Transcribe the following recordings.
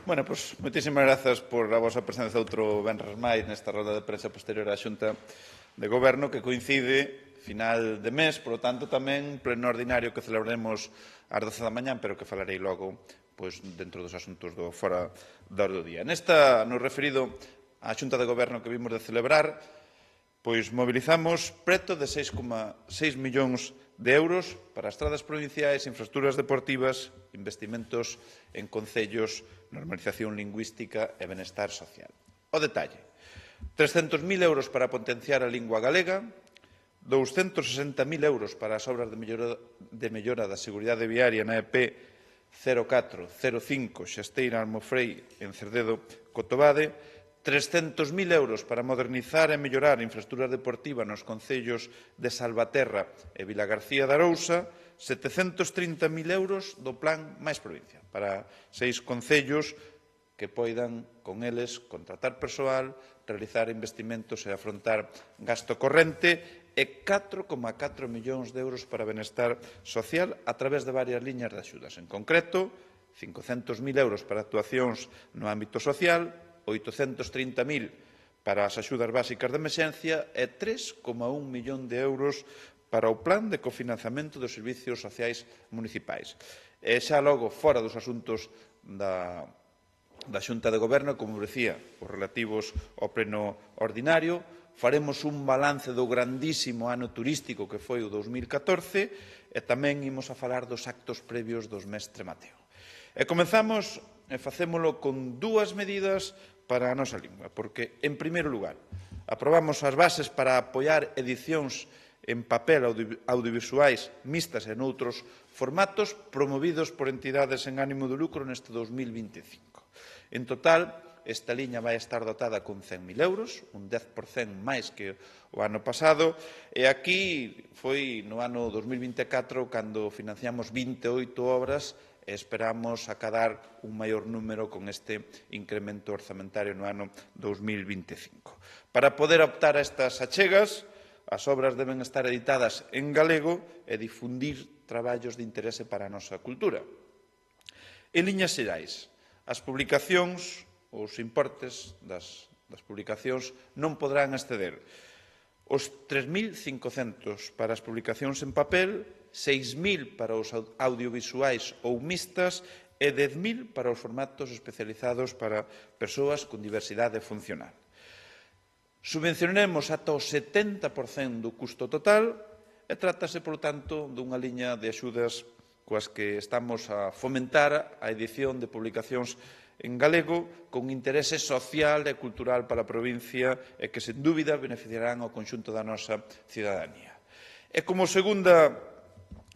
Bueno, pois, moitísimas grazas por a vosa presenza outro venres máis nesta roda de prensa posterior á Xunta de Goberno que coincide final de mes, por lo tanto, tamén pleno ordinario que celebraremos ás 12 da mañán, pero que falarei logo pois, dentro dos asuntos do fora da hora do día. Nesta, no referido á Xunta de Goberno que vimos de celebrar, pois mobilizamos preto de 6,6 millóns de euros para estradas provinciais, infraestructuras deportivas, investimentos en concellos, normalización lingüística e benestar social. O detalle, 300.000 euros para potenciar a lingua galega, 260.000 euros para as obras de mellora da seguridade viaria na EP 0405 Xasteira Almofrei en Cerdedo Cotobade, 300.000 euros para modernizar e mellorar a infraestructura deportiva nos concellos de Salvaterra e Vilagarcía de Arousa, 730.000 euros do plan máis provincia para 6 concellos que poidan, con eles, contratar persoal, realizar investimentos e afrontar gasto corrente e 4,4 millóns de euros para benestar social a través de varias liñas de axudas. En concreto, 500.000 euros para actuacións no ámbito social, 830.000 para as axudas básicas de emerxencia e 3,1 millón de euros para o plan de cofinanciamento dos servicios sociais municipais. E xa logo, fora dos asuntos da Xunta de Goberno, como decía, os relativos ao pleno ordinario, faremos un balance do grandísimo ano turístico que foi o 2014 e tamén imos a falar dos actos previos dos Mestre Mateo. E comenzamos e facémolo con dúas medidas para a nosa lingua, porque, en primeiro lugar, aprobamos as bases para apoiar edicións en papel audiovisuais mixtas e noutros formatos promovidos por entidades en ánimo de lucro neste 2025. En total, esta liña vai estar dotada con 100.000 euros, un 10% máis que o ano pasado, e aquí foi no ano 2024 cando financiamos 28 obras e esperamos acadar un maior número con este incremento orzamentario no ano 2025. Para poder optar a estas achegas, as obras deben estar editadas en galego e difundir traballos de interese para a nosa cultura. En liñas xerais, as publicacións, os importes das publicacións non podrán exceder os 3.500 para as publicacións en papel, 6.000 para os audiovisuais ou mixtas e 10.000 para os formatos especializados para persoas con diversidade funcional. Subvencionaremos ata o 70% do custo total e trátase, por tanto, dunha liña de axudas coas que estamos a fomentar a edición de publicacións en galego con interese social e cultural para a provincia e que, sen dúbida, beneficiarán ao conxunto da nosa cidadanía. E como segunda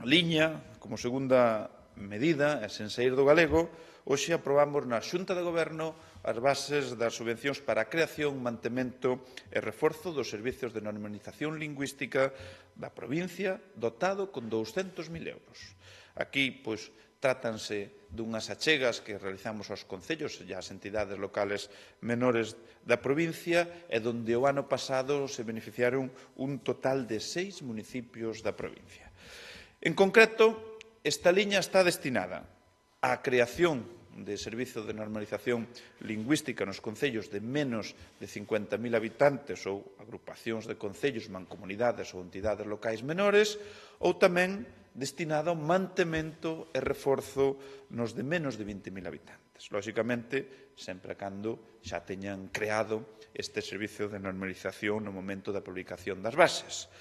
liña, como segunda medida, e sen saír do galego, hoxe aprobamos na Xunta de Goberno as bases das subvencións para a creación, mantemento e reforzo dos servizos de normalización lingüística da provincia, dotado con 200.000 euros. Aquí, pois, trátanse dunhas achegas que realizamos aos concellos e ás entidades locales menores da provincia e donde o ano pasado se beneficiaron un total de 6 municipios da provincia. En concreto, esta liña está destinada á creación de servizo de normalización lingüística nos concellos de menos de 50.000 habitantes ou agrupacións de concellos, mancomunidades ou entidades locais menores, ou tamén destinado ao mantemento e reforzo nos de menos de 20.000 habitantes. Lóxicamente, sempre cando xa teñan creado este servizo de normalización no momento da publicación das bases.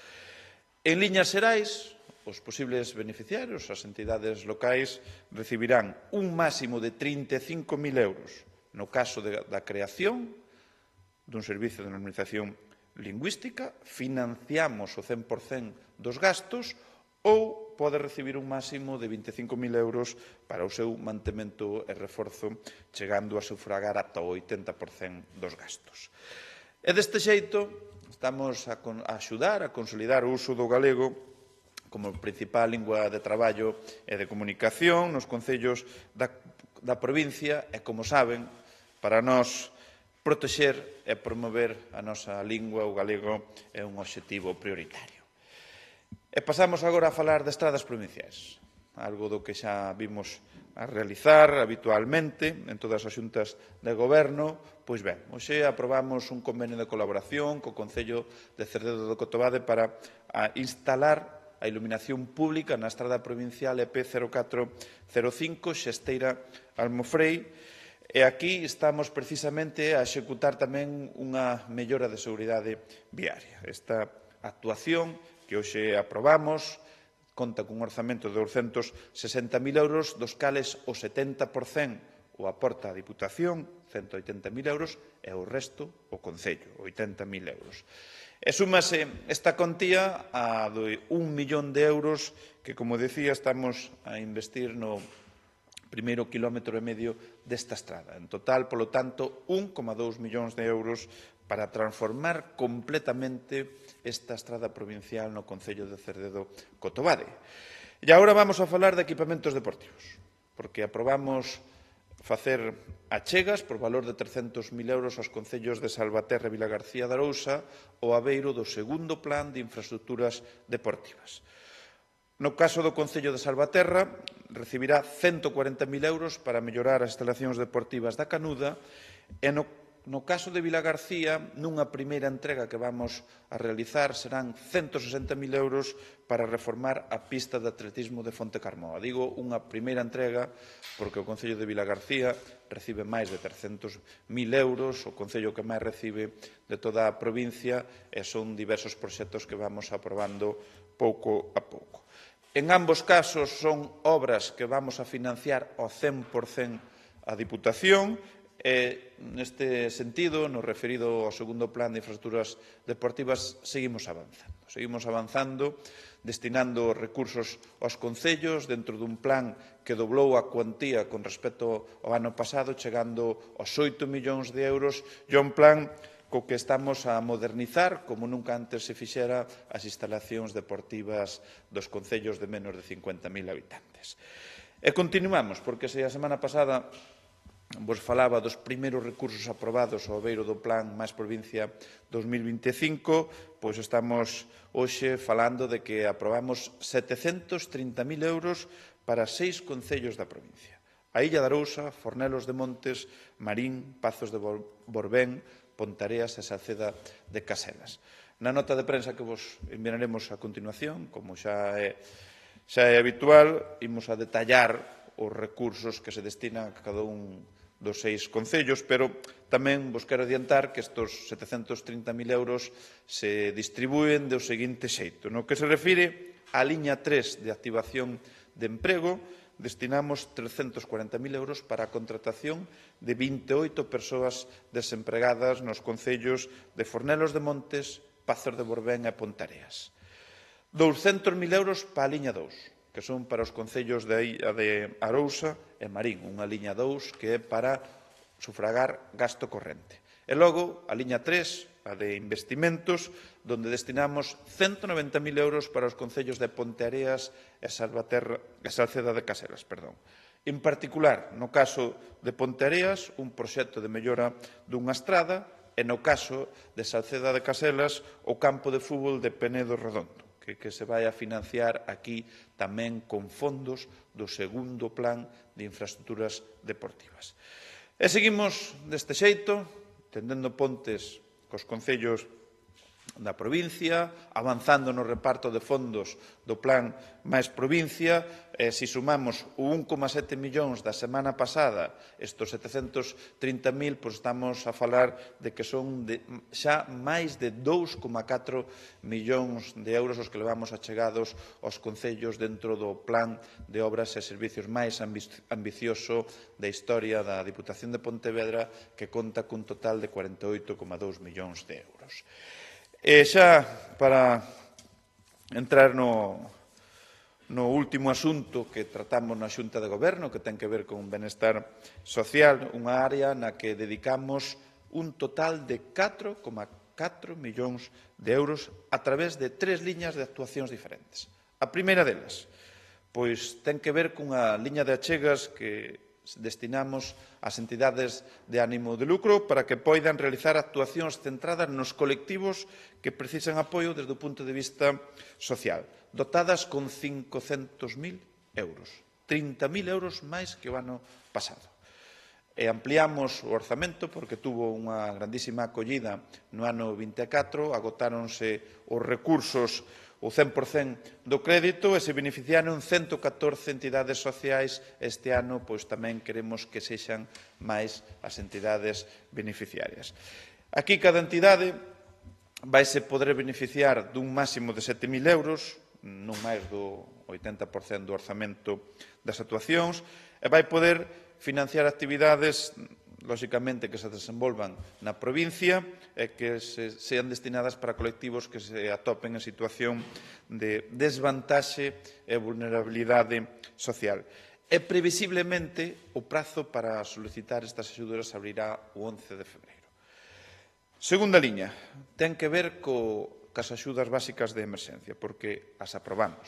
En liñas xerais, os posibles beneficiarios, as entidades locais, recibirán un máximo de 35.000 euros no caso da creación dun servizo de normalización lingüística, financiamos o 100% dos gastos ou pode recibir un máximo de 25.000 euros para o seu mantemento e reforzo, chegando a sufragar ata o 80% dos gastos. E deste xeito, estamos a axudar a consolidar o uso do galego como principal lingua de traballo e de comunicación nos concellos da provincia e, como saben, para nós protexer e promover a nosa lingua, o galego, é un obxectivo prioritario. E pasamos agora a falar de estradas provinciais. algo do que xa vimos a realizar habitualmente en todas as xuntas de goberno. Pois ben, hoxe aprobamos un convenio de colaboración co Concello de Cerdedo do Cotobade para instalar a iluminación pública na estrada provincial EP 0405 Xesteira-Almofrei. E aquí estamos precisamente a executar tamén unha mellora de seguridade viaria. Esta actuación que hoxe aprobamos conta cun orzamento de 260.000 euros, dos cales o 70% o aporta a Diputación, 180.000 euros, e o resto o Concello, 80.000 euros. E súmase esta contía a 1 millón de euros que, como decía, estamos a investir no primeiro quilómetro e medio desta estrada. En total, polo tanto, 1,2 millóns de euros para transformar completamente esta estrada provincial no Concello de Cerdedo Cotobade. E agora vamos a falar de equipamentos deportivos, porque aprobamos facer achegas por valor de 300.000 euros aos concellos de Salvaterra e Vilagarcía de Arousa o abeiro do segundo plan de infraestructuras deportivas. No caso do Concello de Salvaterra, recibirá 140.000 euros para mellorar as instalacións deportivas da Canuda e no caso de Vilagarcía, nunha primeira entrega que vamos a realizar, serán 160.000 euros para reformar a pista de atletismo de Fontecarmoa. Digo unha primeira entrega porque o Concello de Vilagarcía recibe máis de 300.000 euros, o Concello que máis recibe de toda a provincia, e son diversos proxectos que vamos aprobando pouco a pouco. En ambos casos son obras que vamos a financiar ao 100% a Diputación. E, neste sentido, no referido ao segundo plan de infraestructuras deportivas, seguimos avanzando, destinando recursos aos concellos dentro dun plan que doblou a cuantía con respecto ao ano pasado, chegando aos 8 millóns de euros, e un plan co que estamos a modernizar, como nunca antes se fixera, as instalacións deportivas dos concellos de menos de 50.000 habitantes. E continuamos, porque se a semana pasada vos falaba dos primeiros recursos aprobados ao abeiro do Plan Máis Provincia 2025, pois estamos hoxe falando de que aprobamos 730.000 euros para 6 concellos da provincia. A Illa de Arousa, Fornelos de Montes, Marín, Pazos de Borbén, Pontareas e Salceda de Caselas. Na nota de prensa que vos enviaremos a continuación, como xa é habitual, imos a detallar os recursos que se destinan a cada un dos 6 concellos, pero tamén vos quero adiantar que estes 730.000 euros se distribúen do seguinte xeito. No que se refire á liña 3 de activación de emprego, destinamos 340.000 euros para a contratación de 28 persoas desempregadas nos concellos de Fornelos de Montes, Pazos de Borbén e Pontareas. 200.000 euros para a liña 2, que son para os concellos de Arousa e Marín, unha liña 2 que é para sufragar gasto corrente. E logo, a liña 3, a de investimentos, donde destinamos 190.000 euros para os concellos de Ponteareas e Salceda de Caselas. En particular, no caso de Ponteareas, un proxecto de mellora dunha estrada, e no caso de Salceda de Caselas, o campo de fútbol de Penedo Redondo, que se vai a financiar aquí tamén con fondos do segundo plan de infraestructuras deportivas. E seguimos deste xeito, tendendo pontes cos concellos da provincia, avanzando no reparto de fondos do plan Máis Provincia, e se sumamos o 1,7 millóns da semana pasada, estes 730.000, pois estamos a falar de que son xa máis de 2,4 millóns de euros os que levamos achegados aos concellos dentro do plan de obras e servicios máis ambicioso da historia da Diputación de Pontevedra, que conta cun total de 48,2 millóns de euros. E xa para entrar no último asunto que tratamos na Xunta de Goberno, que ten que ver con benestar social, unha área na que dedicamos un total de 4,4 millóns de euros a través de 3 liñas de actuacións diferentes. A primeira delas, pois ten que ver cunha liña de achegas que destinamos ás entidades de ánimo de lucro para que poidan realizar actuacións centradas nos colectivos que precisan apoio desde o punto de vista social, dotadas con 500.000 euros. 30.000 euros máis que o ano pasado. E ampliamos o orzamento porque tuvo unha grandísima acollida no ano 24, agotáronse os recursos o 100% do crédito e se beneficiaron 114 entidades sociais. Este ano, pois, tamén queremos que sexan máis as entidades beneficiarias. Aquí cada entidade vaise poder beneficiar dun máximo de 7.000 euros, non máis do 80% do orzamento das actuacións, e vai poder financiar actividades lóxicamente, que se desenvolvan na provincia e que sean destinadas para colectivos que se atopen en situación de desvantaxe e vulnerabilidade social. E, previsiblemente, o prazo para solicitar estas axudas abrirá o 11 de febreiro. Segunda liña, ten que ver cas axudas básicas de emerxencia, porque as aprobamos.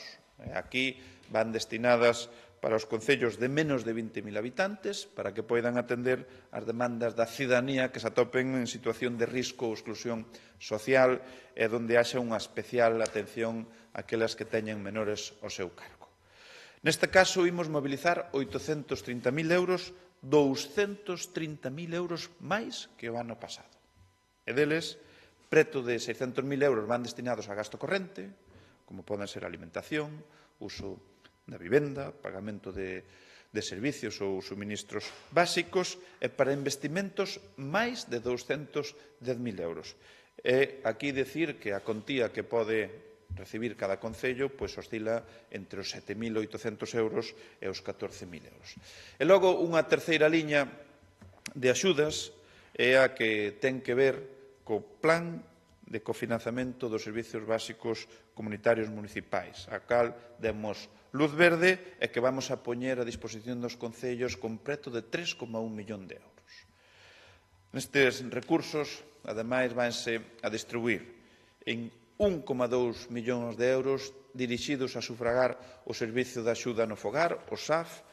Aquí van destinadas para os concellos de menos de 20.000 habitantes, para que poidan atender as demandas da cidadanía que se atopen en situación de risco ou exclusión social e onde haxa unha especial atención àquelas que teñen menores ao seu cargo. Neste caso, imos mobilizar 830.000 euros, 230.000 euros máis que o ano pasado. E deles, preto de 600.000 euros van destinados a gasto corrente, como poden ser alimentación, uso da vivenda, pagamento de servicios ou suministros básicos, e para investimentos máis de 210.000 euros. E aquí dicir que a contía que pode recibir cada concello oscila entre os 7.800 euros e os 14.000 euros. E logo, unha terceira liña de axudas é a que ten que ver co plan de cofinanciamento dos servicios básicos comunitarios municipais, a cal demos luz verde e que vamos a poñer a disposición dos concellos con preto de 3,1 millón de euros. Nestes recursos, ademais, vanse a distribuir en 1,2 millóns de euros dirixidos a sufragar o Servicio de Axuda no Fogar, o SAF,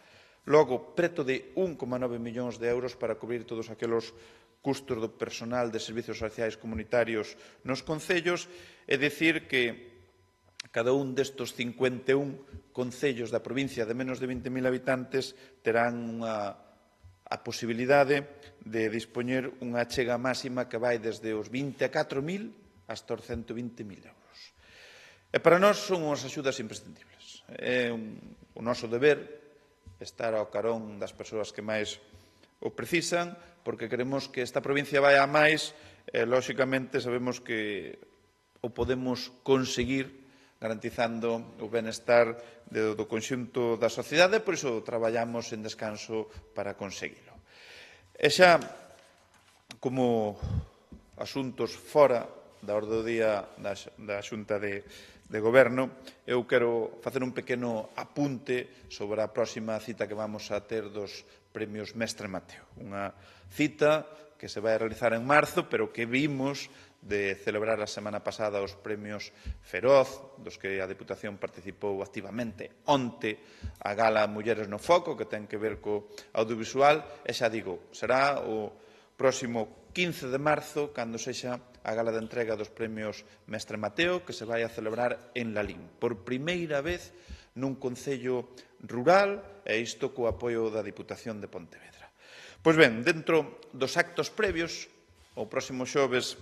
logo preto de 1,9 millóns de euros para cubrir todos aqueles custos do personal de servicios sociais comunitarios nos concellos, e dicir que cada un destos 51 concellos da provincia de menos de 20.000 habitantes terán a posibilidade de dispoñer unha achega máxima que vai desde os 24.000 hasta os 120.000 euros. E para nós son unhas axudas imprescindibles. É o noso deber estar ao carón das persoas que máis o precisan, porque queremos que esta provincia vai a máis e, lóxicamente, sabemos que o podemos conseguir garantizando o benestar do conxunto da sociedade, por iso traballamos en descanso para conseguilo. E xa, como asuntos fora da orde do día da Xunta de Goberno, eu quero facer un pequeno apunte sobre a próxima cita que vamos a ter dos Premios Mestre Mateo. Unha cita que se vai a realizar en marzo, pero que vimos de celebrar a semana pasada os Premios Feroz, dos que a Deputación participou activamente onte, a Gala Mulleres no Foco, que ten que ver co audiovisual, e xa digo, será o próximo 15 de marzo, cando sexa a gala de entrega dos Premios Mestre Mateo, que se vai a celebrar en Lalín, por primeira vez nun concello rural, e isto co apoio da Diputación de Pontevedra. Pois ben, dentro dos actos previos, o próximo xoves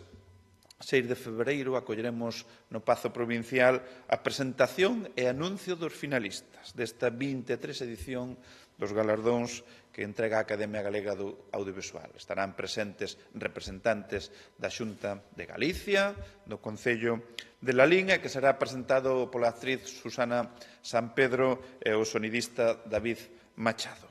6 de febreiro acolleremos no Pazo Provincial a presentación e anuncio dos finalistas desta 23 edición dos galardóns que entrega a Academia Galega do Audiovisual. Estarán presentes representantes da Xunta de Galicia, do Concello de Lalín, e que será presentado pola actriz Susana Sampedro e o sonidista David Machado.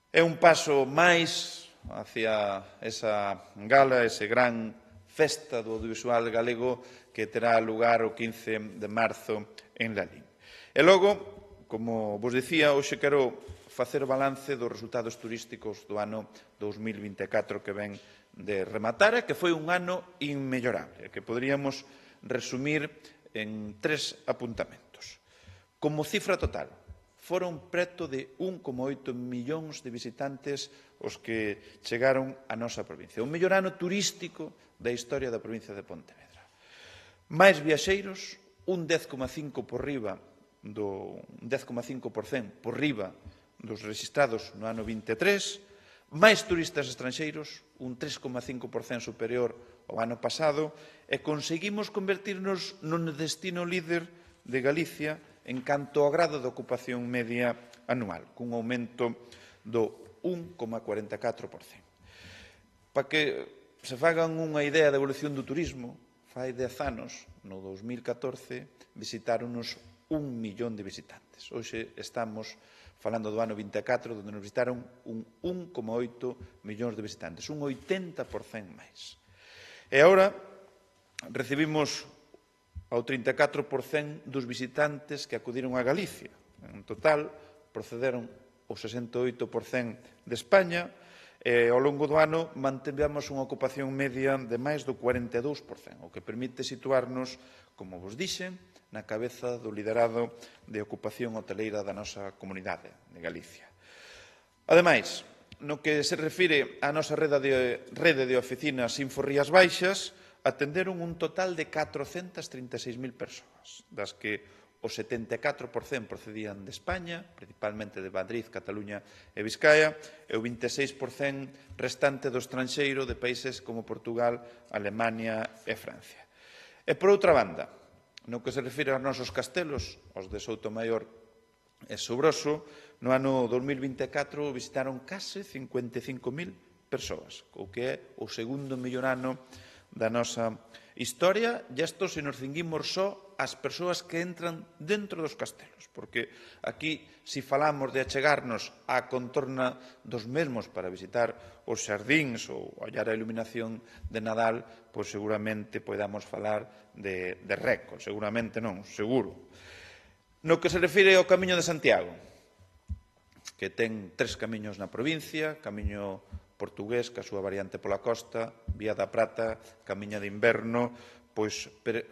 É un paso máis hacia esa gala, ese gran festa do audiovisual galego que terá lugar o 15 de marzo en Lalín. E logo, como vos dicía, hoxe quero facer balance dos resultados turísticos do ano 2024 que ven de rematar, e que foi un ano inmellorable, que poderíamos resumir en 3 apuntamentos. Como cifra total, foron preto de 1,8 millóns de visitantes os que chegaron á nosa provincia. Un mellor ano turístico da historia da provincia de Pontevedra. Máis viaxeiros, un 10,5 por riba do 10,5% por riba dos registrados no ano 23, máis turistas estranxeiros, un 3,5% superior ao ano pasado, e conseguimos convertirnos nun destino líder de Galicia en canto ao grado de ocupación media anual, cun aumento do 1,44%. Para que se fagan unha idea da evolución do turismo, fai 10 anos, no 2014, visitáronos 1 millón de visitantes. Hoxe estamos falando do ano 24, onde nos visitaron un 1,8 millóns de visitantes, un 80% máis. E agora recibimos ao 34% dos visitantes que acudiron a Galicia. En total, procederon o 68% de España, e ao longo do ano mantivemos unha ocupación media de máis do 42%, o que permite situarnos, como vos dixen, na cabeza do liderado de ocupación hoteleira da nosa comunidade de Galicia. Ademais, no que se refire á nosa rede de oficinas Inforías Baixas, atenderon un total de 436.000 persoas, das que o 74% procedían de España, principalmente de Madrid, Cataluña e Vizcaya, e o 26% restante do estranxeiro de países como Portugal, Alemania e Francia. E, por outra banda, no que se refire aos nosos castelos, os de Soutomaior e Sobroso, no ano 2024 visitaron case 55.000 persoas, o que é o segundo mellor ano da nosa historia, e isto se nos cinguimos só as persoas que entran dentro dos castelos, porque aquí, se falamos de achegarnos á contorna dos mesmos para visitar os xardíns ou ollar a iluminación de Nadal, pois seguramente podamos falar de récord, seguramente non, seguro. No que se refire ao Camiño de Santiago, que ten 3 camiños na provincia, camiño portugués, que a súa variante pola costa, Vía da Prata, Camiña de Inverno, pois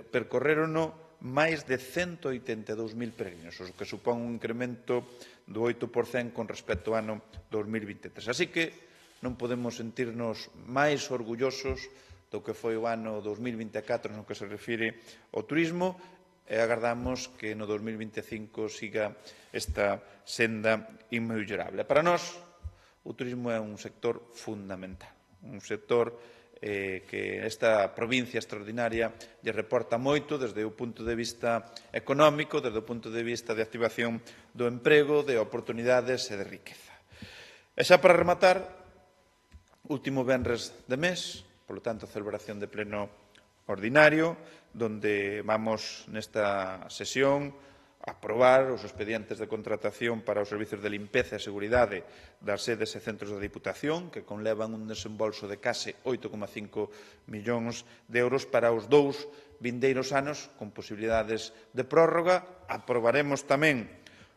percorrérono máis de 182.000 peregrinos, o que supón un incremento do 8% con respecto ao ano 2023. Así que non podemos sentirnos máis orgullosos do que foi o ano 2024 no que se refire ao turismo, e agardamos que no 2025 siga esta senda inmellorable. Para nós, o turismo é un sector fundamental, un sector que esta provincia extraordinaria lle reporta moito desde o punto de vista económico, desde o punto de vista de activación do emprego, de oportunidades e de riqueza. E xa para rematar, último venres de mes, polo tanto, celebración de pleno ordinario, donde vamos nesta sesión aprobar os expedientes de contratación para os servizos de limpeza e seguridade das sedes e centros da Diputación, que conlevan un desembolso de case 8,5 millóns de euros para os 2 vindeiros anos, con posibilidades de prórroga. Aprobaremos tamén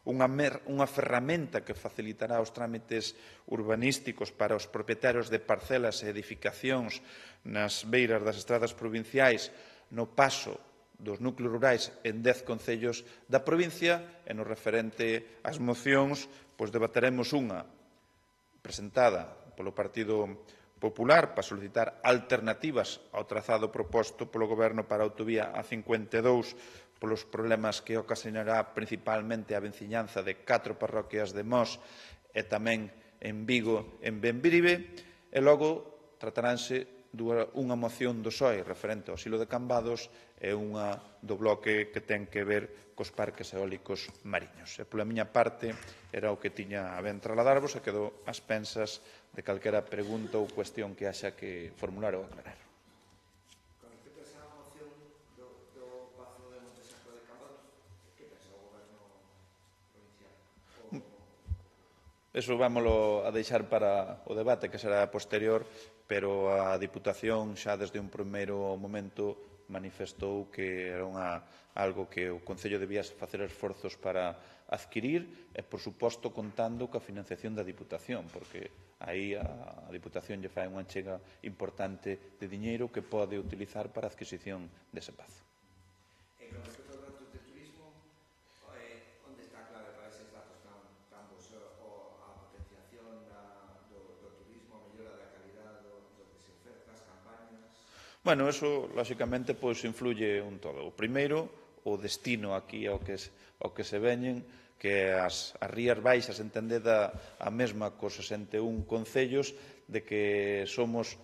unha ferramenta que facilitará os trámites urbanísticos para os propietarios de parcelas e edificacións nas beiras das estradas provinciais no paso dos núcleos rurais en 10 concellos da provincia, e no referente ás mocións, pois debateremos unha presentada polo Partido Popular para solicitar alternativas ao trazado proposto polo Goberno para a autovía A52 polos problemas que ocasionará principalmente a venciñanza de 4 parroquias de Mos e tamén en Vigo, en Bembrive, e logo trataránse unha moción do PSOE referente ao silo de Cambados e unha do bloque que ten que ver cos parques eólicos mariños. E pola miña parte era o que tiña a ben trasladarvos e quedo ás pensas de calquera pregunta ou cuestión que haxa que formular ou aclarar. Con respecto a esa moción do Pazo de Montesacro de Cambados, que pensa o Goberno provincial? Eso vámolo a deixar para o debate que será posterior, pero a Diputación xa desde un primeiro momento manifestou que era algo que o Concello debía facer esforzos para adquirir e, por suposto, contando coa financiación da Diputación, porque aí a Diputación lle fai unha achega importante de diñeiro que pode utilizar para a adquisición dese pazo. E con respecto aos datos de turismo, onde está a clave para eses datos tan bos? A potenciación do turismo, a mellora da calidad do que se oferta, as campañas? Bueno, eso, lóxicamente, pois influye un todo. O primeiro, o destino aquí ao que se veñen, que as Rías Baixas, entendeda a mesma cos 61 concellos, de que somos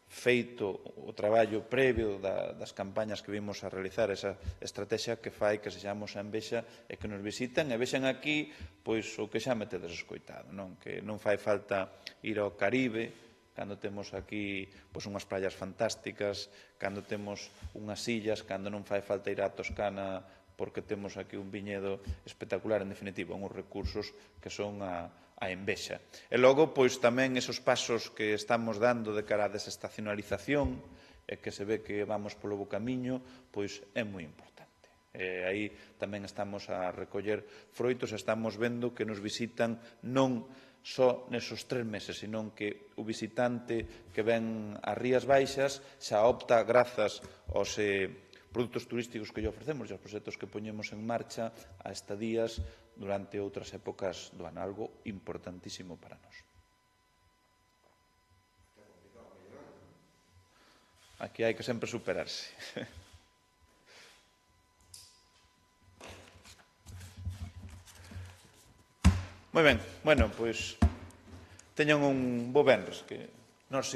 feito o traballo previo das campañas que vimos a realizar, esa estrategia que fai que sexamos a envexa e que nos visiten e vexan aquí pois o que xa me tedes escoitado, non? Que non fai falta ir ao Caribe cando temos aquí pois unhas praias fantásticas, cando temos unhas illas, cando non fai falta ir á Toscana porque temos aquí un viñedo espectacular, en definitiva, uns recursos que son a envexa. E logo, pois, tamén esos pasos que estamos dando de cara á desestacionalización, e que se ve que vamos polo bo camiño, pois é moi importante. Aí tamén estamos a recoller froitos, estamos vendo que nos visitan non só nesos 3 meses, senón que o visitante que ven ás Rías Baixas xa opta, grazas aos produtos turísticos que lle ofrecemos e aos proxectos que poñemos en marcha, a estadías durante outras épocas do ano, algo importantísimo para nós. Aquí hai que sempre superarse. Moi ben, bueno, pois teñan un bo venres, que nós